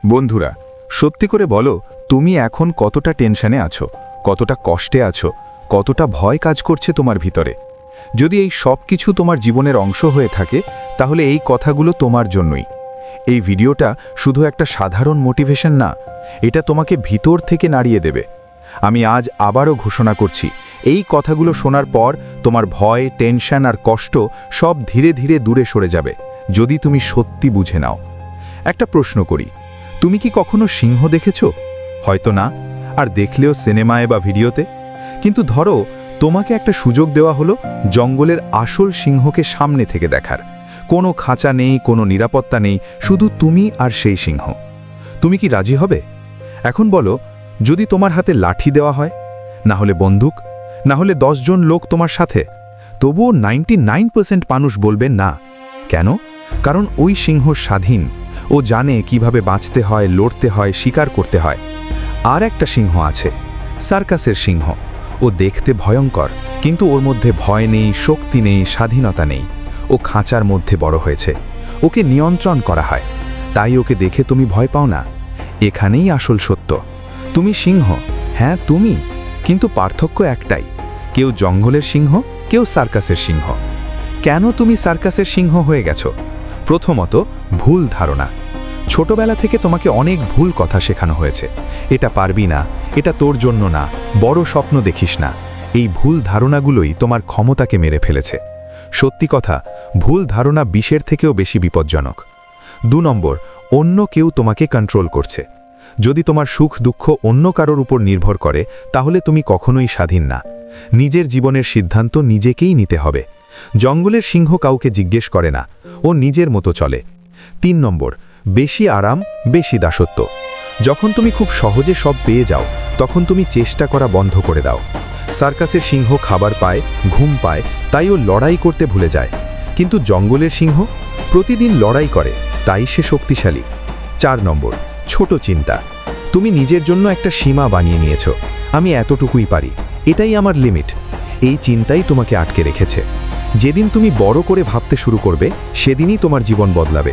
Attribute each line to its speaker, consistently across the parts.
Speaker 1: বন্ধুরা, সত্যি করে বলো, তুমি এখন কতটা টেনশনে আছো, কতটা কষ্টে আছো, কতটা ভয় কাজ করছে তোমার ভিতরে। যদি এই সব কিছু তোমার জীবনের অংশ হয়ে থাকে, তাহলে এই কথাগুলো তোমার জন্যই। এই ভিডিওটা শুধু একটা সাধারণ মোটিভেশন না, এটা তোমাকে ভিতর থেকে নাড়িয়ে দেবে। আমি আজ আবারও ঘোষণা করছি, এই কথাগুলো শোনার পর তোমার ভয়, টেনশন আর কষ্ট সব ধীরে ধীরে দূরে সরে যাবে, যদি তুমি সত্যি বুঝে নাও। একটা প্রশ্ন করি, তুমি কি কখনো সিংহ দেখেছো? হয়তো না, আর দেখলেও সিনেমায় বা ভিডিওতে। কিন্তু ধরো তোমাকে একটা সুযোগ দেওয়া হলো জঙ্গলের আসল সিংহকে সামনে থেকে দেখার। কোনো খাঁচা নেই, কোনো নিরাপত্তা নেই, শুধু তুমি আর সেই সিংহ। তুমি কি রাজি হবে? এখন বলো, যদি তোমার হাতে লাঠি দেওয়া হয়, না হলে বন্দুক, না হলে 10 জন লোক তোমার সাথে, তবুও 99% মানুষ বলবে না। কেন? কারণ ওই সিংহ স্বাধীন। ও জানে কিভাবে বাঁচতে হয়, লড়তে হয়, শিকার করতে হয়। আর একটা সিংহ আছে, সার্কাসের সিংহ। ও দেখতে ভয়ঙ্কর, কিন্তু ওর মধ্যে ভয় নেই, শক্তি নেই, স্বাধীনতা নেই। ও খাঁচার মধ্যে বড় হয়েছে, ওকে নিয়ন্ত্রণ করা হয়, তাই ওকে দেখে তুমি ভয় পাও না। এখানেই আসল সত্য। তুমি সিংহ, হ্যাঁ তুমি, কিন্তু পার্থক্য একটাই, কেউ জঙ্গলের সিংহ, কেউ সার্কাসের সিংহ। কেন তুমি সার্কাসের সিংহ হয়ে গেছো? প্রথমত, ভুল ধারণা। ছোটবেলা থেকে তোমাকে অনেক ভুল কথা শেখানো হয়েছে। এটা পারবি না, এটা তোর জন্য না, বড় স্বপ্ন দেখিস না। এই ভুল ধারণাগুলোই তোমার ক্ষমতাকে মেরে ফেলেছে। সত্যি কথা, ভুল ধারণা বিষের থেকেও বেশি বিপজ্জনক। 2 নম্বর, অন্য কেউ তোমাকে কন্ট্রোল করছে। যদি তোমার সুখ দুঃখ অন্য কারোর উপর নির্ভর করে, তাহলে তুমি কখনোই স্বাধীন না। নিজের জীবনের সিদ্ধান্ত নিজেকেই নিতে হবে। জঙ্গলের সিংহ কাউকে জিজ্ঞেস করে না, ও নিজের মতো চলে। 3 নম্বর, বেশি আরাম, বেশি দাসত্ব। যখন তুমি খুব সহজে সব পেয়ে যাও, তখন তুমি চেষ্টা করা বন্ধ করে দাও। সার্কাসের সিংহ খাবার পায়, ঘুম পায়, তাই ও লড়াই করতে ভুলে যায়। কিন্তু জঙ্গলের সিংহ প্রতিদিন লড়াই করে, তাই সে শক্তিশালী। 4 নম্বর, ছোট চিন্তা। তুমি নিজের জন্য একটা সীমা বানিয়ে নিয়েছো, আমি এতটুকুই পারি, এটাই আমার লিমিট। এই চিন্তাই তোমাকে আটকে রেখেছে। যেদিন তুমি বড় করে ভাবতে শুরু করবে, সেদিনই তোমার জীবন বদলাবে।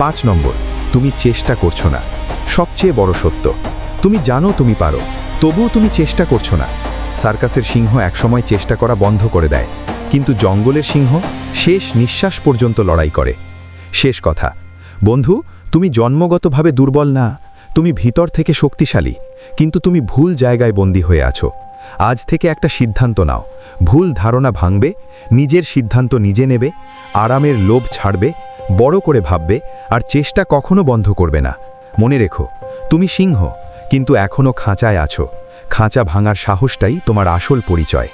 Speaker 1: 5 নম্বর, তুমি চেষ্টা করছো না। সবচেয়ে বড় সত্য, তুমি জানো তুমি পারো, তবুও তুমি চেষ্টা করছো না। সার্কাসের সিংহ একসময় চেষ্টা করা বন্ধ করে দেয়, কিন্তু জঙ্গলের সিংহ শেষ নিঃশ্বাস পর্যন্ত লড়াই করে। শেষ কথা, বন্ধু, তুমি জন্মগতভাবে দুর্বল না, তুমি ভিতর থেকে শক্তিশালী, কিন্তু তুমি ভুল জায়গায় বন্দী হয়ে আছো। আজ থেকে একটা সিদ্ধান্ত নাও, ভুল ধারণা ভাঙবে, নিজের সিদ্ধান্ত নিজে নেবে, আরামের লোভ ছাড়বে, বড় করে ভাববে, আর চেষ্টা কখনো বন্ধ করবে না। মনে রেখো, তুমি সিংহ, কিন্তু এখনো খাঁচায় আছো। খাঁচা ভাঙার সাহসটাই তোমার আসল পরিচয়।